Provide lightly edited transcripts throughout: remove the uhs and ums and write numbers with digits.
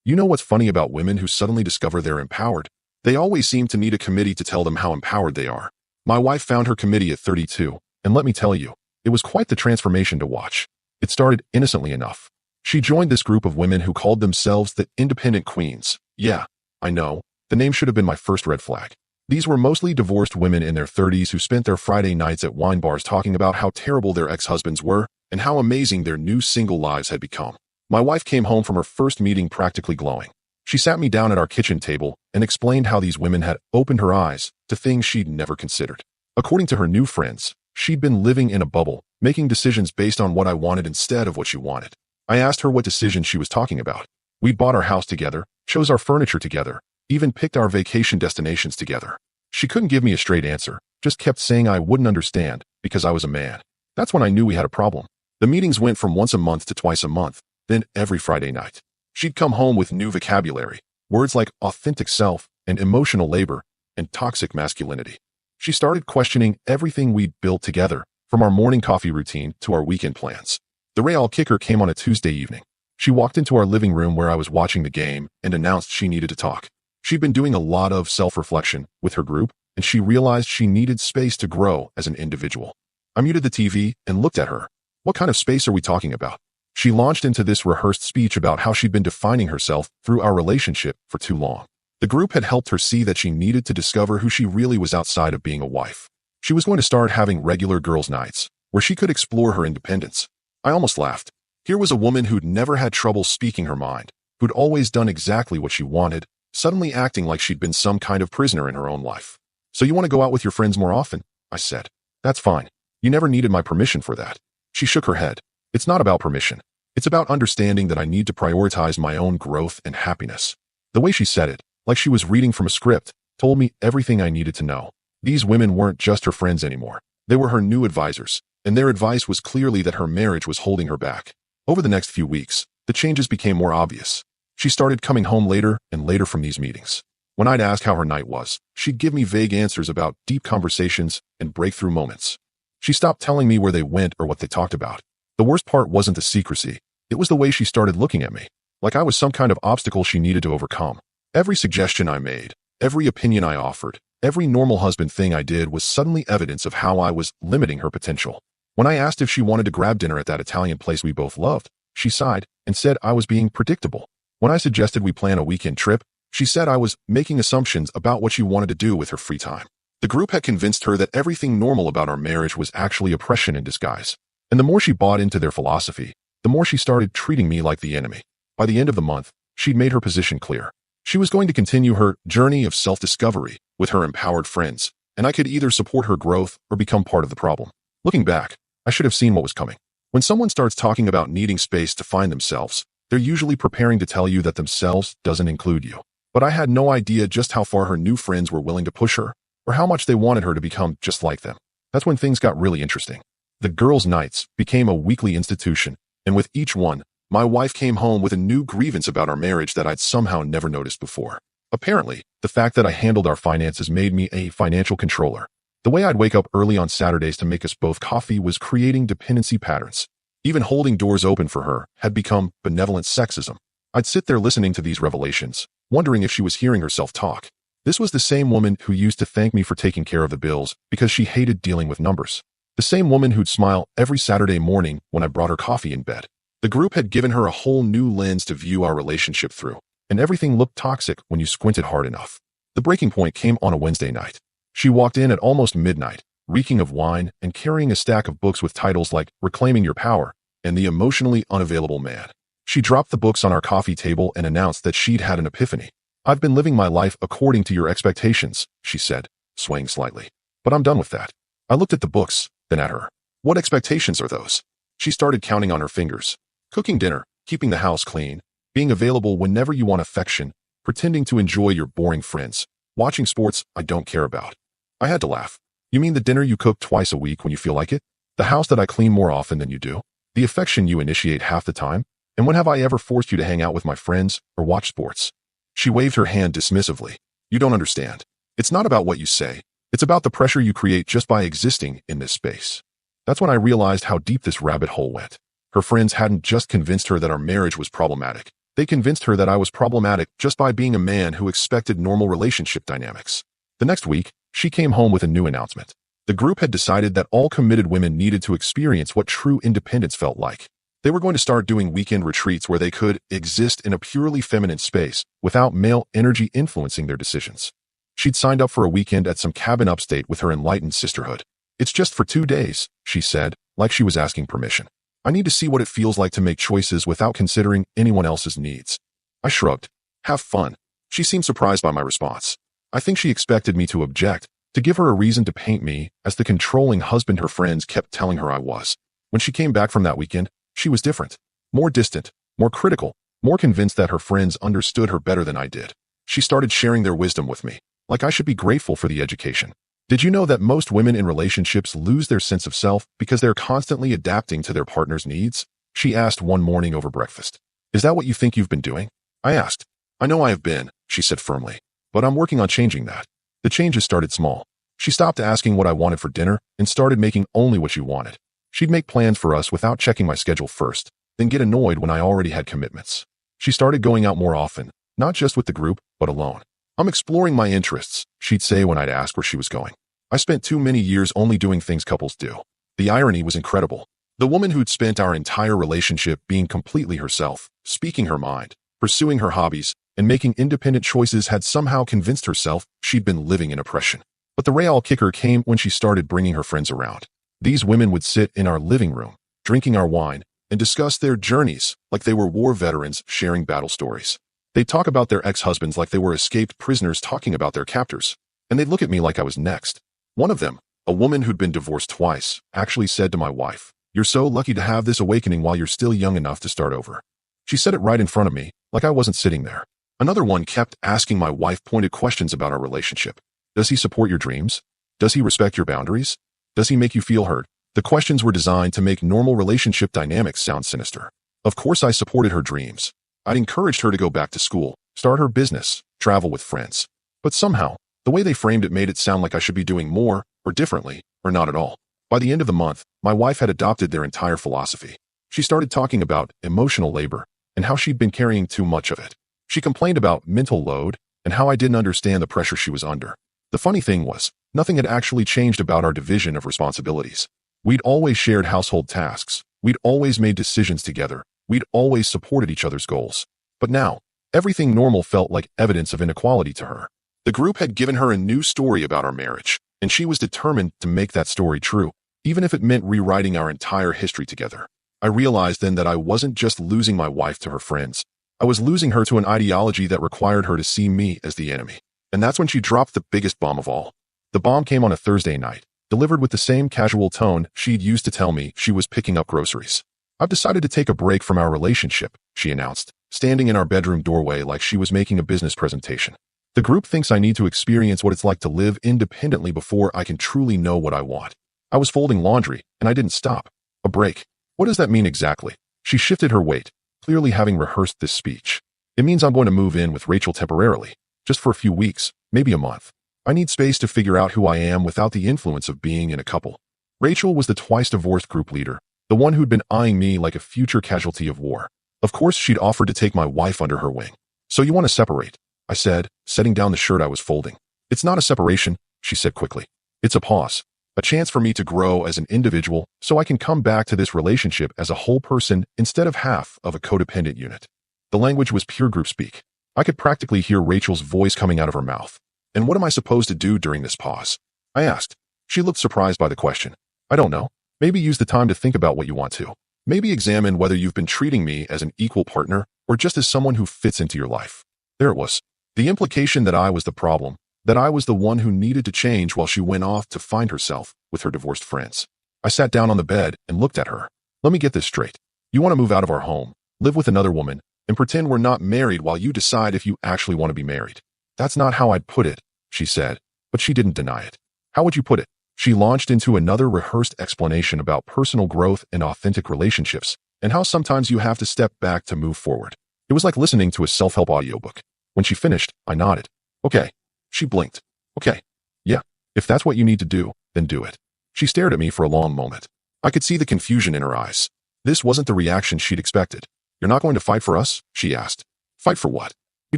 You know what's funny about women who suddenly discover they're empowered? They always seem to need a committee to tell them how empowered they are. My wife found her committee at 32, and let me tell you, it was quite the transformation to watch. It started innocently enough. She joined this group of women who called themselves the Independent Queens. Yeah, I know, the name should have been my first red flag. These were mostly divorced women in their 30s who spent their Friday nights at wine bars talking about how terrible their ex-husbands were and how amazing their new single lives had become. My wife came home from her first meeting practically glowing. She sat me down at our kitchen table and explained how these women had opened her eyes to things she'd never considered. According to her new friends, she'd been living in a bubble, making decisions based on what I wanted instead of what she wanted. I asked her what decisions she was talking about. We'd bought our house together, chose our furniture together, even picked our vacation destinations together. She couldn't give me a straight answer, just kept saying I wouldn't understand because I was a man. That's when I knew we had a problem. The meetings went from once a month to twice a month, then every Friday night. She'd come home with new vocabulary, words like authentic self and emotional labor and toxic masculinity. She started questioning everything we'd built together, from our morning coffee routine to our weekend plans. The real kicker came on a Tuesday evening. She walked into our living room where I was watching the game and announced she needed to talk. She'd been doing a lot of self-reflection with her group, and she realized she needed space to grow as an individual. I muted the TV and looked at her. What kind of space are we talking about? She launched into this rehearsed speech about how she'd been defining herself through our relationship for too long. The group had helped her see that she needed to discover who she really was outside of being a wife. She was going to start having regular girls' nights, where she could explore her independence. I almost laughed. Here was a woman who'd never had trouble speaking her mind, who'd always done exactly what she wanted, suddenly acting like she'd been some kind of prisoner in her own life. So you want to go out with your friends more often? I said. That's fine. You never needed my permission for that. She shook her head. It's not about permission. It's about understanding that I need to prioritize my own growth and happiness. The way she said it, like she was reading from a script, told me everything I needed to know. These women weren't just her friends anymore. They were her new advisors, and their advice was clearly that her marriage was holding her back. Over the next few weeks, the changes became more obvious. She started coming home later and later from these meetings. When I'd ask how her night was, she'd give me vague answers about deep conversations and breakthrough moments. She stopped telling me where they went or what they talked about. The worst part wasn't the secrecy. It was the way she started looking at me, like I was some kind of obstacle she needed to overcome. Every suggestion I made, every opinion I offered, every normal husband thing I did was suddenly evidence of how I was limiting her potential. When I asked if she wanted to grab dinner at that Italian place we both loved, she sighed and said I was being predictable. When I suggested we plan a weekend trip, she said I was making assumptions about what she wanted to do with her free time. The group had convinced her that everything normal about our marriage was actually oppression in disguise. And the more she bought into their philosophy, the more she started treating me like the enemy. By the end of the month, she'd made her position clear. She was going to continue her journey of self-discovery with her empowered friends, and I could either support her growth or become part of the problem. Looking back, I should have seen what was coming. When someone starts talking about needing space to find themselves, they're usually preparing to tell you that themselves doesn't include you. But I had no idea just how far her new friends were willing to push her, or how much they wanted her to become just like them. That's when things got really interesting. The girls' nights became a weekly institution, and with each one, my wife came home with a new grievance about our marriage that I'd somehow never noticed before. Apparently, the fact that I handled our finances made me a financial controller. The way I'd wake up early on Saturdays to make us both coffee was creating dependency patterns. Even holding doors open for her had become benevolent sexism. I'd sit there listening to these revelations, wondering if she was hearing herself talk. This was the same woman who used to thank me for taking care of the bills because she hated dealing with numbers. The same woman who'd smile every Saturday morning when I brought her coffee in bed. The group had given her a whole new lens to view our relationship through, and everything looked toxic when you squinted hard enough. The breaking point came on a Wednesday night. She walked in at almost midnight, reeking of wine and carrying a stack of books with titles like Reclaiming Your Power and The Emotionally Unavailable Man. She dropped the books on our coffee table and announced that she'd had an epiphany. I've been living my life according to your expectations, she said, swaying slightly. But I'm done with that. I looked at the books, then at her. What expectations are those? She started counting on her fingers. Cooking dinner, keeping the house clean, being available whenever you want affection, pretending to enjoy your boring friends, watching sports I don't care about. I had to laugh. You mean the dinner you cook twice a week when you feel like it? The house that I clean more often than you do? The affection you initiate half the time? And when have I ever forced you to hang out with my friends or watch sports? She waved her hand dismissively. You don't understand. It's not about what you say. It's about the pressure you create just by existing in this space. That's when I realized how deep this rabbit hole went. Her friends hadn't just convinced her that our marriage was problematic. They convinced her that I was problematic just by being a man who expected normal relationship dynamics. The next week, she came home with a new announcement. The group had decided that all committed women needed to experience what true independence felt like. They were going to start doing weekend retreats where they could exist in a purely feminine space without male energy influencing their decisions. She'd signed up for a weekend at some cabin upstate with her enlightened sisterhood. "It's just for 2 days," she said, like she was asking permission. "I need to see what it feels like to make choices without considering anyone else's needs." I shrugged. "Have fun." She seemed surprised by my response. I think she expected me to object, to give her a reason to paint me as the controlling husband her friends kept telling her I was. When she came back from that weekend, she was different. More distant, more critical, more convinced that her friends understood her better than I did. She started sharing their wisdom with me, like I should be grateful for the education. "Did you know that most women in relationships lose their sense of self because they're constantly adapting to their partner's needs?" she asked one morning over breakfast. "Is that what you think you've been doing?" I asked. "I know I have been," she said firmly, "but I'm working on changing that." The changes started small. She stopped asking what I wanted for dinner and started making only what she wanted. She'd make plans for us without checking my schedule first, then get annoyed when I already had commitments. She started going out more often, not just with the group, but alone. "I'm exploring my interests," she'd say when I'd ask where she was going. I spent too many years only doing things couples do. The irony was incredible. The woman who'd spent our entire relationship being completely herself, speaking her mind, pursuing her hobbies, and making independent choices had somehow convinced herself she'd been living in oppression. But the real kicker came when she started bringing her friends around. These women would sit in our living room, drinking our wine, and discuss their journeys like they were war veterans sharing battle stories. They'd talk about their ex-husbands like they were escaped prisoners talking about their captors, and they'd look at me like I was next. One of them, a woman who'd been divorced twice, actually said to my wife, "You're so lucky to have this awakening while you're still young enough to start over." She said it right in front of me, like I wasn't sitting there. Another one kept asking my wife pointed questions about our relationship. "Does he support your dreams? Does he respect your boundaries? Does he make you feel heard?" The questions were designed to make normal relationship dynamics sound sinister. Of course I supported her dreams. I'd encouraged her to go back to school, start her business, travel with friends. But somehow, the way they framed it made it sound like I should be doing more, or differently, or not at all. By the end of the month, my wife had adopted their entire philosophy. She started talking about emotional labor and how she'd been carrying too much of it. She complained about mental load and how I didn't understand the pressure she was under. The funny thing was, nothing had actually changed about our division of responsibilities. We'd always shared household tasks. We'd always made decisions together. We'd always supported each other's goals. But now, everything normal felt like evidence of inequality to her. The group had given her a new story about our marriage, and she was determined to make that story true, even if it meant rewriting our entire history together. I realized then that I wasn't just losing my wife to her friends. I was losing her to an ideology that required her to see me as the enemy. And that's when she dropped the biggest bomb of all. The bomb came on a Thursday night, delivered with the same casual tone she'd used to tell me she was picking up groceries. "I've decided to take a break from our relationship," she announced, standing in our bedroom doorway like she was making a business presentation. "The group thinks I need to experience what it's like to live independently before I can truly know what I want." I was folding laundry, and I didn't stop. "A break? What does that mean exactly?" She shifted her weight, clearly having rehearsed this speech. "It means I'm going to move in with Rachel temporarily, just for a few weeks, maybe a month. I need space to figure out who I am without the influence of being in a couple." Rachel was the twice-divorced group leader, the one who'd been eyeing me like a future casualty of war. Of course, she'd offered to take my wife under her wing. "So you want to separate?" I said, setting down the shirt I was folding. "It's not a separation," she said quickly. "It's a pause. A chance for me to grow as an individual so I can come back to this relationship as a whole person instead of half of a codependent unit." The language was pure group speak. I could practically hear Rachel's voice coming out of her mouth. "And what am I supposed to do during this pause?" I asked. She looked surprised by the question. "I don't know. Maybe use the time to think about what you want to. Maybe examine whether you've been treating me as an equal partner or just as someone who fits into your life." There it was. The implication that I was the problem, that I was the one who needed to change while she went off to find herself with her divorced friends. I sat down on the bed and looked at her. "Let me get this straight. You want to move out of our home, live with another woman, and pretend we're not married while you decide if you actually want to be married." "That's not how I'd put it," she said, but she didn't deny it. "How would you put it?" She launched into another rehearsed explanation about personal growth and authentic relationships, and how sometimes you have to step back to move forward. It was like listening to a self-help audiobook. When she finished, I nodded. "Okay." She blinked. "Okay. Yeah. If that's what you need to do, then do it." She stared at me for a long moment. I could see the confusion in her eyes. This wasn't the reaction she'd expected. You're not going to fight for us? She asked. Fight for what? You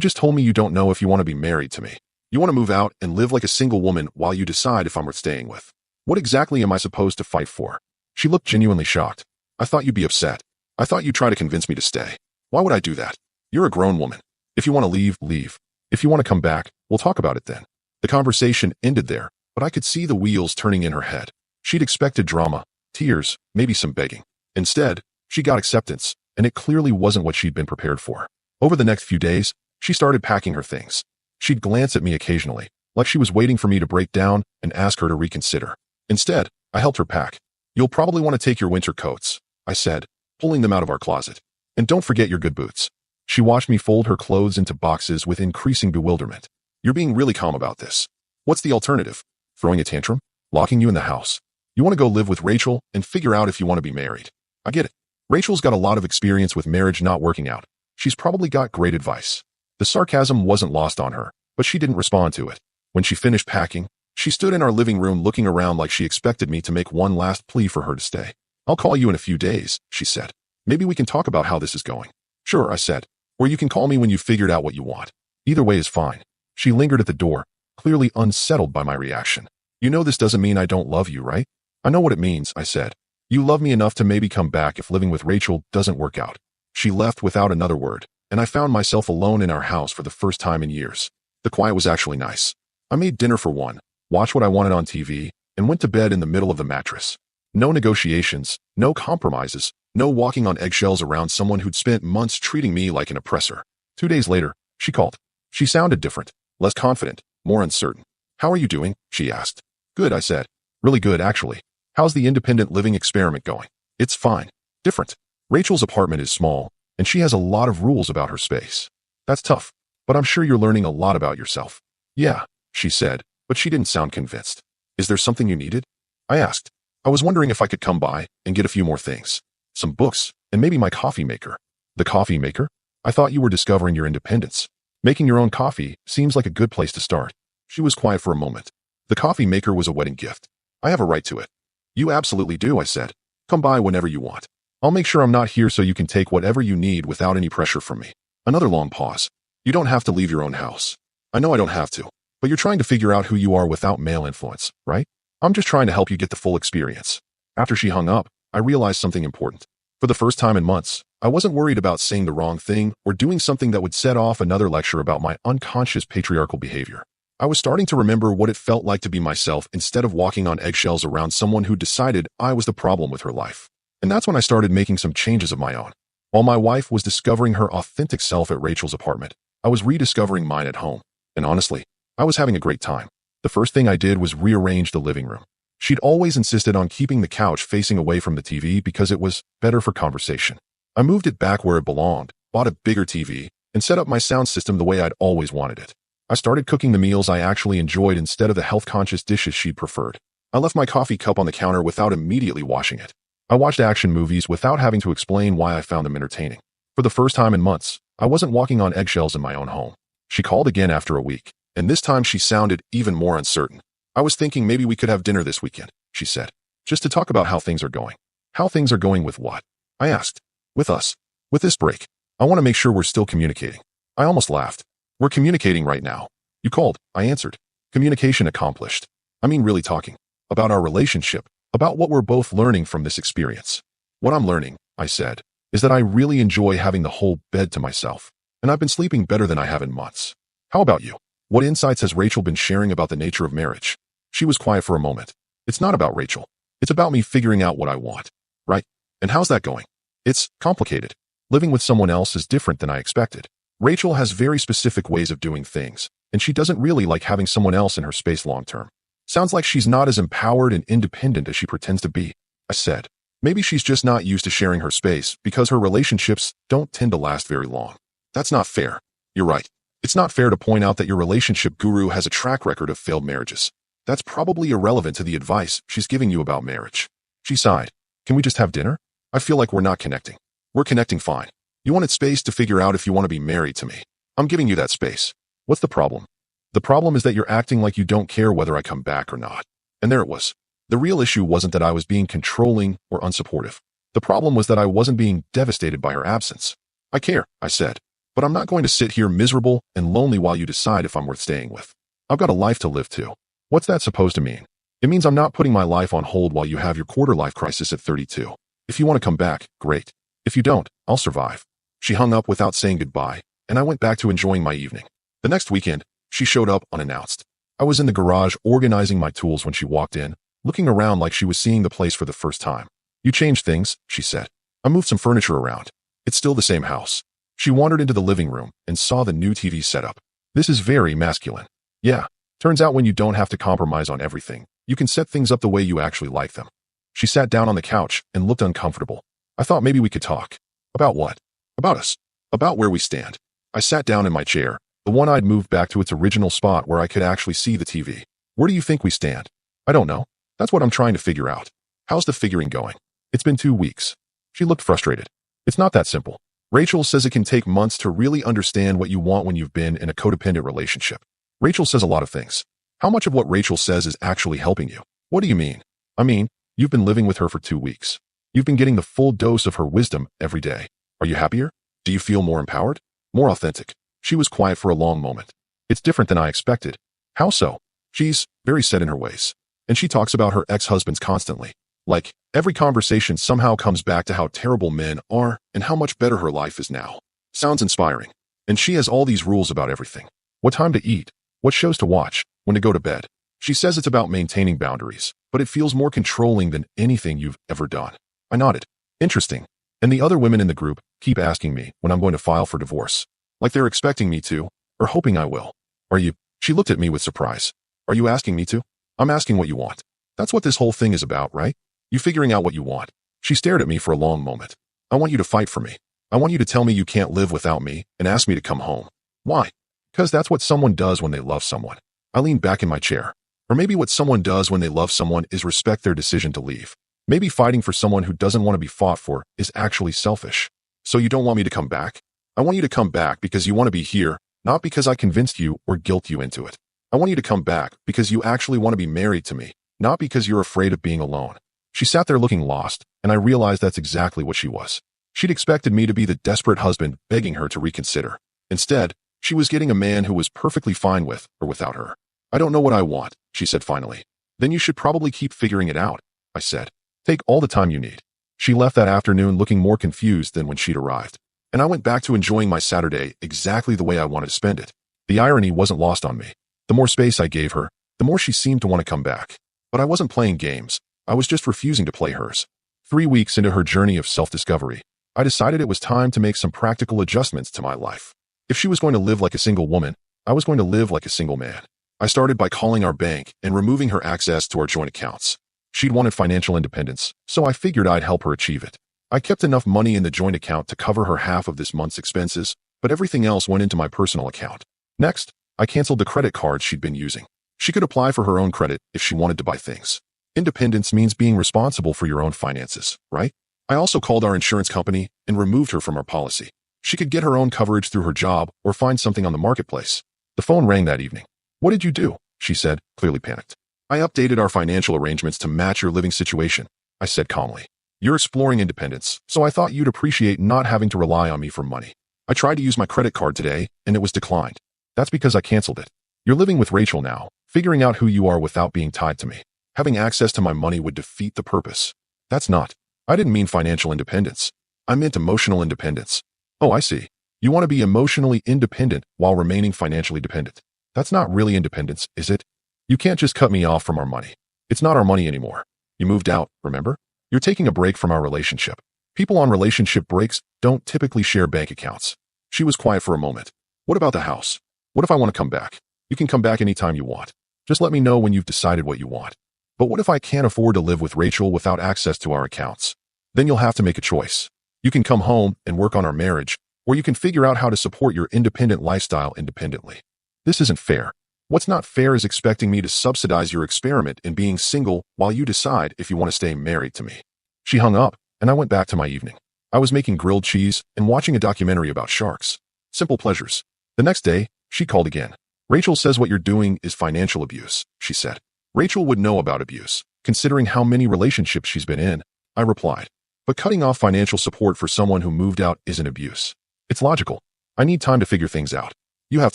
just told me you don't know if you want to be married to me. You want to move out and live like a single woman while you decide if I'm worth staying with. What exactly am I supposed to fight for? She looked genuinely shocked. I thought you'd be upset. I thought you'd try to convince me to stay. Why would I do that? You're a grown woman. If you want to leave, leave. If you want to come back, we'll talk about it then. The conversation ended there, but I could see the wheels turning in her head. She'd expected drama, tears, maybe some begging. Instead, she got acceptance, and it clearly wasn't what she'd been prepared for. Over the next few days, she started packing her things. She'd glance at me occasionally, like she was waiting for me to break down and ask her to reconsider. Instead, I helped her pack. You'll probably want to take your winter coats, I said, pulling them out of our closet. And don't forget your good boots. She watched me fold her clothes into boxes with increasing bewilderment. You're being really calm about this. What's the alternative? Throwing a tantrum? Locking you in the house? You want to go live with Rachel and figure out if you want to be married. I get it. Rachel's got a lot of experience with marriage not working out. She's probably got great advice. The sarcasm wasn't lost on her, but she didn't respond to it. When she finished packing, she stood in our living room looking around like she expected me to make one last plea for her to stay. I'll call you in a few days, she said. Maybe we can talk about how this is going. Sure, I said. Or you can call me when you've figured out what you want. Either way is fine. She lingered at the door, clearly unsettled by my reaction. You know this doesn't mean I don't love you, right? I know what it means, I said. You love me enough to maybe come back if living with Rachel doesn't work out. She left without another word, and I found myself alone in our house for the first time in years. The quiet was actually nice. I made dinner for one, watched what I wanted on TV, and went to bed in the middle of the mattress. No negotiations, no compromises, no walking on eggshells around someone who'd spent months treating me like an oppressor. 2 days later, she called. She sounded different, less confident, more uncertain. How are you doing? She asked. Good, I said. Really good, actually. How's the independent living experiment going? It's fine. Different. Rachel's apartment is small, and she has a lot of rules about her space. That's tough, but I'm sure you're learning a lot about yourself. Yeah, she said, but she didn't sound convinced. Is there something you needed? I asked. I was wondering if I could come by and get a few more things. Some books, and maybe my coffee maker. The coffee maker? I thought you were discovering your independence. Making your own coffee seems like a good place to start. She was quiet for a moment. The coffee maker was a wedding gift. I have a right to it. You absolutely do, I said. Come by whenever you want. I'll make sure I'm not here so you can take whatever you need without any pressure from me. Another long pause. You don't have to leave your own house. I know I don't have to, but you're trying to figure out who you are without male influence, right? I'm just trying to help you get the full experience. After she hung up, I realized something important. For the first time in months, I wasn't worried about saying the wrong thing or doing something that would set off another lecture about my unconscious patriarchal behavior. I was starting to remember what it felt like to be myself instead of walking on eggshells around someone who decided I was the problem with her life. And that's when I started making some changes of my own. While my wife was discovering her authentic self at Rachel's apartment, I was rediscovering mine at home. And honestly, I was having a great time. The first thing I did was rearrange the living room. She'd always insisted on keeping the couch facing away from the TV because it was better for conversation. I moved it back where it belonged, bought a bigger TV, and set up my sound system the way I'd always wanted it. I started cooking the meals I actually enjoyed instead of the health-conscious dishes she'd preferred. I left my coffee cup on the counter without immediately washing it. I watched action movies without having to explain why I found them entertaining. For the first time in months, I wasn't walking on eggshells in my own home. She called again after a week, and this time she sounded even more uncertain. I was thinking maybe we could have dinner this weekend, she said, just to talk about how things are going. How things are going with what? I asked. With us. With this break. I want to make sure we're still communicating. I almost laughed. We're communicating right now. You called, I answered. Communication accomplished. I mean really talking. About our relationship. About what we're both learning from this experience. What I'm learning, I said, is that I really enjoy having the whole bed to myself. And I've been sleeping better than I have in months. How about you? What insights has Rachel been sharing about the nature of marriage? She was quiet for a moment. It's not about Rachel. It's about me figuring out what I want. Right? And how's that going? It's complicated. Living with someone else is different than I expected. Rachel has very specific ways of doing things, and she doesn't really like having someone else in her space long term. Sounds like she's not as empowered and independent as she pretends to be, I said. Maybe she's just not used to sharing her space because her relationships don't tend to last very long. That's not fair. You're right. It's not fair to point out that your relationship guru has a track record of failed marriages. That's probably irrelevant to the advice she's giving you about marriage. She sighed. Can we just have dinner? I feel like we're not connecting. We're connecting fine. You wanted space to figure out if you want to be married to me. I'm giving you that space. What's the problem? The problem is that you're acting like you don't care whether I come back or not. And there it was. The real issue wasn't that I was being controlling or unsupportive. The problem was that I wasn't being devastated by her absence. I care, I said. But I'm not going to sit here miserable and lonely while you decide if I'm worth staying with. I've got a life to live too. What's that supposed to mean? It means I'm not putting my life on hold while you have your quarter-life crisis at 32. If you want to come back, great. If you don't, I'll survive. She hung up without saying goodbye, and I went back to enjoying my evening. The next weekend, she showed up unannounced. I was in the garage organizing my tools when she walked in, looking around like she was seeing the place for the first time. You changed things, she said. I moved some furniture around. It's still the same house. She wandered into the living room and saw the new TV setup. This is very masculine. Yeah, turns out when you don't have to compromise on everything, you can set things up the way you actually like them. She sat down on the couch and looked uncomfortable. I thought maybe we could talk. About what? About us. About where we stand. I sat down in my chair, the one I'd moved back to its original spot where I could actually see the TV. Where do you think we stand? I don't know. That's what I'm trying to figure out. How's the figuring going? It's been 2 weeks. She looked frustrated. It's not that simple. Rachel says it can take months to really understand what you want when you've been in a codependent relationship. Rachel says a lot of things. How much of what Rachel says is actually helping you? What do you mean? I mean, you've been living with her for 2 weeks. You've been getting the full dose of her wisdom every day. Are you happier? Do you feel more empowered? More authentic? She was quiet for a long moment. It's different than I expected. How so? She's very set in her ways. And she talks about her ex-husbands constantly. Like, every conversation somehow comes back to how terrible men are and how much better her life is now. Sounds inspiring. And she has all these rules about everything. What time to eat, what shows to watch, when to go to bed. She says it's about maintaining boundaries, but it feels more controlling than anything you've ever done. I nodded. Interesting. And the other women in the group keep asking me when I'm going to file for divorce. Like they're expecting me to, or hoping I will. Are you? She looked at me with surprise. Are you asking me to? I'm asking what you want. That's what this whole thing is about, right? You figuring out what you want. She stared at me for a long moment. I want you to fight for me. I want you to tell me you can't live without me and ask me to come home. Why? Because that's what someone does when they love someone. I leaned back in my chair. Or maybe what someone does when they love someone is respect their decision to leave. Maybe fighting for someone who doesn't want to be fought for is actually selfish. So you don't want me to come back? I want you to come back because you want to be here, not because I convinced you or guilt you into it. I want you to come back because you actually want to be married to me, not because you're afraid of being alone. She sat there looking lost, and I realized that's exactly what she was. She'd expected me to be the desperate husband begging her to reconsider. Instead, she was getting a man who was perfectly fine with or without her. I don't know what I want, she said finally. Then you should probably keep figuring it out, I said. Take all the time you need. She left that afternoon looking more confused than when she'd arrived. And I went back to enjoying my Saturday exactly the way I wanted to spend it. The irony wasn't lost on me. The more space I gave her, the more she seemed to want to come back. But I wasn't playing games. I was just refusing to play hers. 3 weeks into her journey of self-discovery, I decided it was time to make some practical adjustments to my life. If she was going to live like a single woman, I was going to live like a single man. I started by calling our bank and removing her access to our joint accounts. She'd wanted financial independence, so I figured I'd help her achieve it. I kept enough money in the joint account to cover her half of this month's expenses, but everything else went into my personal account. Next, I canceled the credit cards she'd been using. She could apply for her own credit if she wanted to buy things. Independence means being responsible for your own finances, right? I also called our insurance company and removed her from our policy. She could get her own coverage through her job or find something on the marketplace. The phone rang that evening. What did you do? She said, clearly panicked. I updated our financial arrangements to match your living situation, I said calmly. You're exploring independence, so I thought you'd appreciate not having to rely on me for money. I tried to use my credit card today, and it was declined. That's because I canceled it. You're living with Rachel now, figuring out who you are without being tied to me. Having access to my money would defeat the purpose. That's not. I didn't mean financial independence. I meant emotional independence. Oh, I see. You want to be emotionally independent while remaining financially dependent. That's not really independence, is it? You can't just cut me off from our money. It's not our money anymore. You moved out, remember? You're taking a break from our relationship. People on relationship breaks don't typically share bank accounts. She was quiet for a moment. What about the house? What if I want to come back? You can come back anytime you want. Just let me know when you've decided what you want. But what if I can't afford to live with Rachel without access to our accounts? Then you'll have to make a choice. You can come home and work on our marriage, or you can figure out how to support your independent lifestyle independently. This isn't fair. What's not fair is expecting me to subsidize your experiment in being single while you decide if you want to stay married to me. She hung up, and I went back to my evening. I was making grilled cheese and watching a documentary about sharks. Simple pleasures. The next day, she called again. Rachel says what you're doing is financial abuse, she said. Rachel would know about abuse, considering how many relationships she's been in, I replied. But cutting off financial support for someone who moved out isn't abuse. It's logical. I need time to figure things out. You have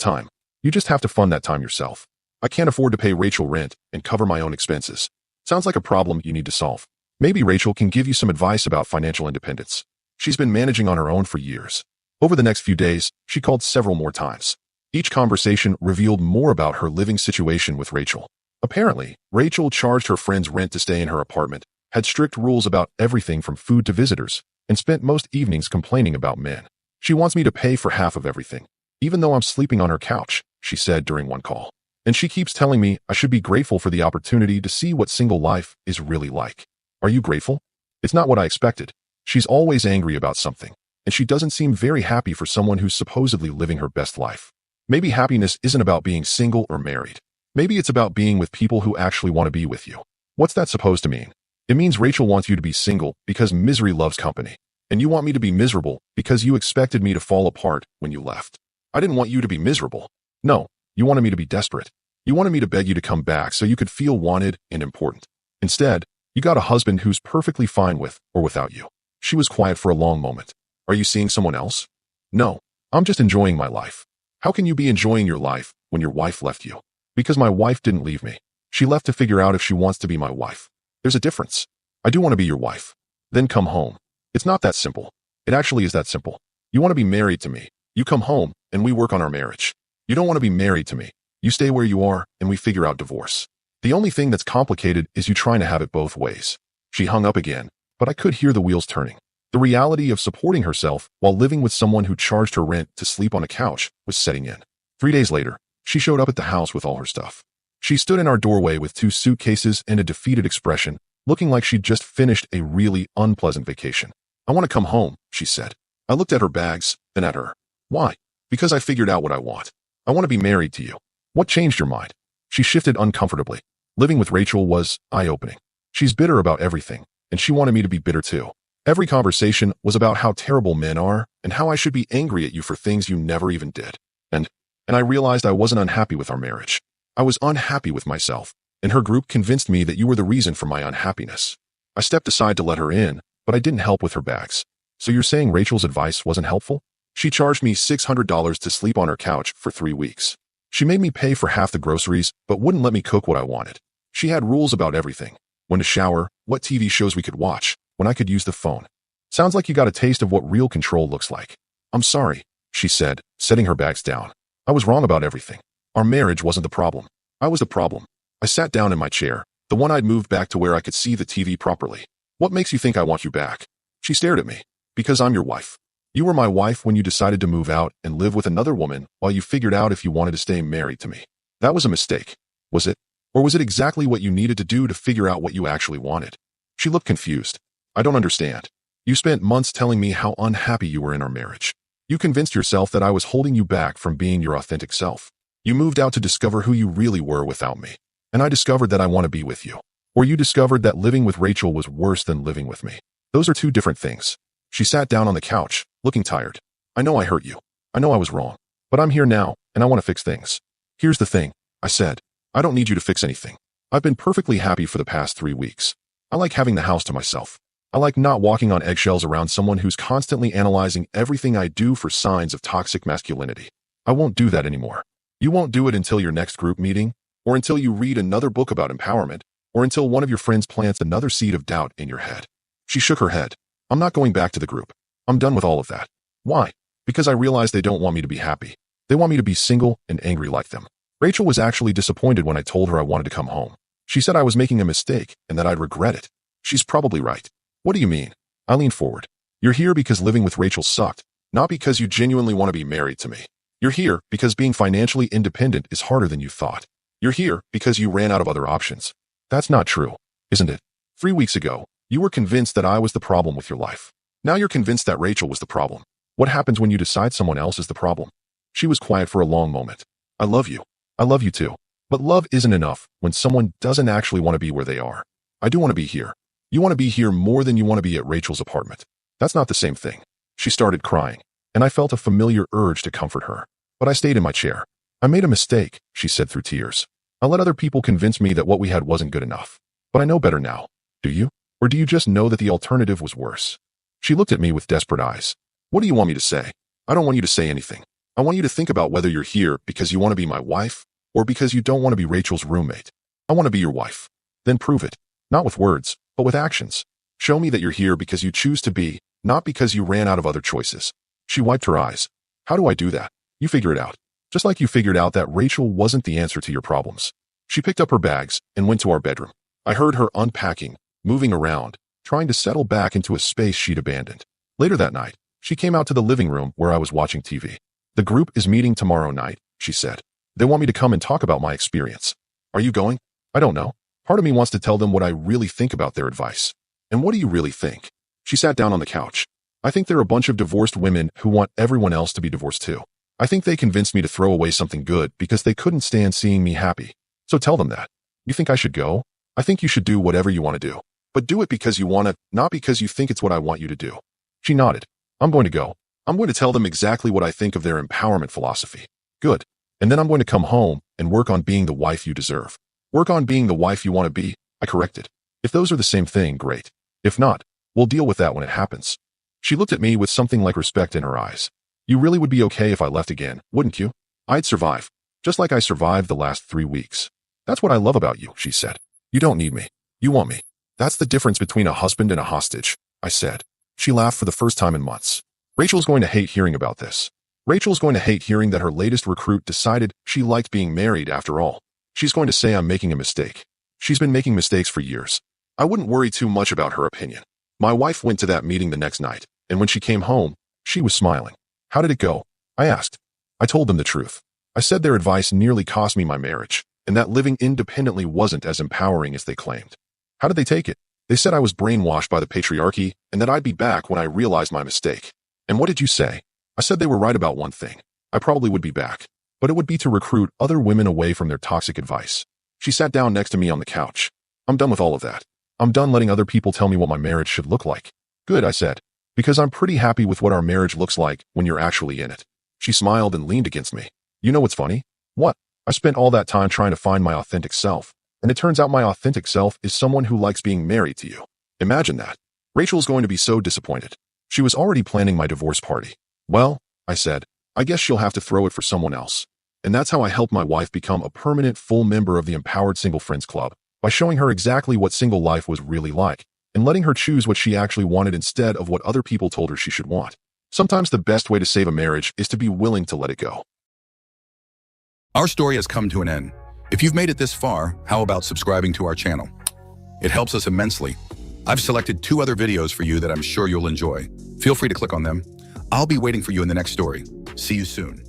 time. You just have to fund that time yourself. I can't afford to pay Rachel rent and cover my own expenses. Sounds like a problem you need to solve. Maybe Rachel can give you some advice about financial independence. She's been managing on her own for years. Over the next few days, she called several more times. Each conversation revealed more about her living situation with Rachel. Apparently, Rachel charged her friends rent to stay in her apartment, had strict rules about everything from food to visitors, and spent most evenings complaining about men. She wants me to pay for half of everything, even though I'm sleeping on her couch, she said during one call. And she keeps telling me I should be grateful for the opportunity to see what single life is really like. Are you grateful? It's not what I expected. She's always angry about something, and she doesn't seem very happy for someone who's supposedly living her best life. Maybe happiness isn't about being single or married. Maybe it's about being with people who actually want to be with you. What's that supposed to mean? It means Rachel wants you to be single because misery loves company, and you want me to be miserable because you expected me to fall apart when you left. I didn't want you to be miserable. No, you wanted me to be desperate. You wanted me to beg you to come back so you could feel wanted and important. Instead, you got a husband who's perfectly fine with or without you. She was quiet for a long moment. Are you seeing someone else? No, I'm just enjoying my life. How can you be enjoying your life when your wife left you? Because my wife didn't leave me. She left to figure out if she wants to be my wife. There's a difference. I do want to be your wife. Then come home. It's not that simple. It actually is that simple. You want to be married to me. You come home and we work on our marriage. You don't want to be married to me. You stay where you are and we figure out divorce. The only thing that's complicated is you trying to have it both ways. She hung up again, but I could hear the wheels turning. The reality of supporting herself while living with someone who charged her rent to sleep on a couch was setting in. 3 days later, she showed up at the house with all her stuff. She stood in our doorway with 2 suitcases and a defeated expression, looking like she'd just finished a really unpleasant vacation. I want to come home, she said. I looked at her bags, then at her. Why? Because I figured out what I want. I want to be married to you. What changed your mind? She shifted uncomfortably. Living with Rachel was eye-opening. She's bitter about everything, and she wanted me to be bitter too. Every conversation was about how terrible men are and how I should be angry at you for things you never even did. And I realized I wasn't unhappy with our marriage. I was unhappy with myself, and her group convinced me that you were the reason for my unhappiness. I stepped aside to let her in, but I didn't help with her bags. So you're saying Rachel's advice wasn't helpful? She charged me $600 to sleep on her couch for 3 weeks. She made me pay for half the groceries, but wouldn't let me cook what I wanted. She had rules about everything. When to shower, what TV shows we could watch, when I could use the phone. Sounds like you got a taste of what real control looks like. I'm sorry, she said, setting her bags down. I was wrong about everything. Our marriage wasn't the problem. I was the problem. I sat down in my chair, the one I'd moved back to where I could see the TV properly. What makes you think I want you back? She stared at me. Because I'm your wife. You were my wife when you decided to move out and live with another woman while you figured out if you wanted to stay married to me. That was a mistake. Was it? Or was it exactly what you needed to do to figure out what you actually wanted? She looked confused. I don't understand. You spent months telling me how unhappy you were in our marriage. You convinced yourself that I was holding you back from being your authentic self. You moved out to discover who you really were without me. And I discovered that I want to be with you. Or you discovered that living with Rachel was worse than living with me. Those are 2 different things. She sat down on the couch, looking tired. I know I hurt you. I know I was wrong. But I'm here now, and I want to fix things. Here's the thing, I said. I don't need you to fix anything. I've been perfectly happy for the past 3 weeks. I like having the house to myself. I like not walking on eggshells around someone who's constantly analyzing everything I do for signs of toxic masculinity. I won't do that anymore. You won't do it until your next group meeting, or until you read another book about empowerment, or until one of your friends plants another seed of doubt in your head. She shook her head. I'm not going back to the group. I'm done with all of that. Why? Because I realize they don't want me to be happy. They want me to be single and angry like them. Rachel was actually disappointed when I told her I wanted to come home. She said I was making a mistake and that I'd regret it. She's probably right. What do you mean? I leaned forward. You're here because living with Rachel sucked, not because you genuinely want to be married to me. You're here because being financially independent is harder than you thought. You're here because you ran out of other options. That's not true, isn't it? 3 weeks ago, you were convinced that I was the problem with your life. Now you're convinced that Rachel was the problem. What happens when you decide someone else is the problem? She was quiet for a long moment. I love you. I love you too. But love isn't enough when someone doesn't actually want to be where they are. I do want to be here. You want to be here more than you want to be at Rachel's apartment. That's not the same thing. She started crying, and I felt a familiar urge to comfort her. But I stayed in my chair. I made a mistake, she said through tears. I let other people convince me that what we had wasn't good enough. But I know better now. Do you? Or do you just know that the alternative was worse? She looked at me with desperate eyes. What do you want me to say? I don't want you to say anything. I want you to think about whether you're here because you want to be my wife or because you don't want to be Rachel's roommate. I want to be your wife. Then prove it. Not with words, but with actions. Show me that you're here because you choose to be, not because you ran out of other choices. She wiped her eyes. How do I do that? You figure it out. Just like you figured out that Rachel wasn't the answer to your problems. She picked up her bags and went to our bedroom. I heard her unpacking, moving around, trying to settle back into a space she'd abandoned. Later that night, she came out to the living room where I was watching TV. The group is meeting tomorrow night, she said. They want me to come and talk about my experience. Are you going? I don't know. Part of me wants to tell them what I really think about their advice. And what do you really think? She sat down on the couch. I think they're a bunch of divorced women who want everyone else to be divorced too. I think they convinced me to throw away something good because they couldn't stand seeing me happy. So tell them that. You think I should go? I think you should do whatever you want to do. But do it because you want to, not because you think it's what I want you to do. She nodded. I'm going to go. I'm going to tell them exactly what I think of their empowerment philosophy. Good. And then I'm going to come home and work on being the wife you deserve. Work on being the wife you want to be, I corrected. If those are the same thing, great. If not, we'll deal with that when it happens. She looked at me with something like respect in her eyes. You really would be okay if I left again, wouldn't you? I'd survive, just like I survived the last 3 weeks. That's what I love about you, she said. You don't need me. You want me. That's the difference between a husband and a hostage, I said. She laughed for the first time in months. Rachel's going to hate hearing about this. Rachel's going to hate hearing that her latest recruit decided she liked being married after all. She's going to say I'm making a mistake. She's been making mistakes for years. I wouldn't worry too much about her opinion. My wife went to that meeting the next night, and when she came home, she was smiling. How did it go? I asked. I told them the truth. I said their advice nearly cost me my marriage, and that living independently wasn't as empowering as they claimed. How did they take it? They said I was brainwashed by the patriarchy and that I'd be back when I realized my mistake. And what did you say? I said they were right about one thing. I probably would be back, but it would be to recruit other women away from their toxic advice. She sat down next to me on the couch. I'm done with all of that. I'm done letting other people tell me what my marriage should look like. Good, I said, because I'm pretty happy with what our marriage looks like when you're actually in it. She smiled and leaned against me. You know what's funny? What? I spent all that time trying to find my authentic self, and it turns out my authentic self is someone who likes being married to you. Imagine that. Rachel's going to be so disappointed. She was already planning my divorce party. Well, I said, I guess she'll have to throw it for someone else. And that's how I helped my wife become a permanent full member of the Empowered Single Friends Club, by showing her exactly what single life was really like, and letting her choose what she actually wanted instead of what other people told her she should want. Sometimes the best way to save a marriage is to be willing to let it go. Our story has come to an end. If you've made it this far, how about subscribing to our channel? It helps us immensely. I've selected 2 other videos for you that I'm sure you'll enjoy. Feel free to click on them. I'll be waiting for you in the next story. See you soon.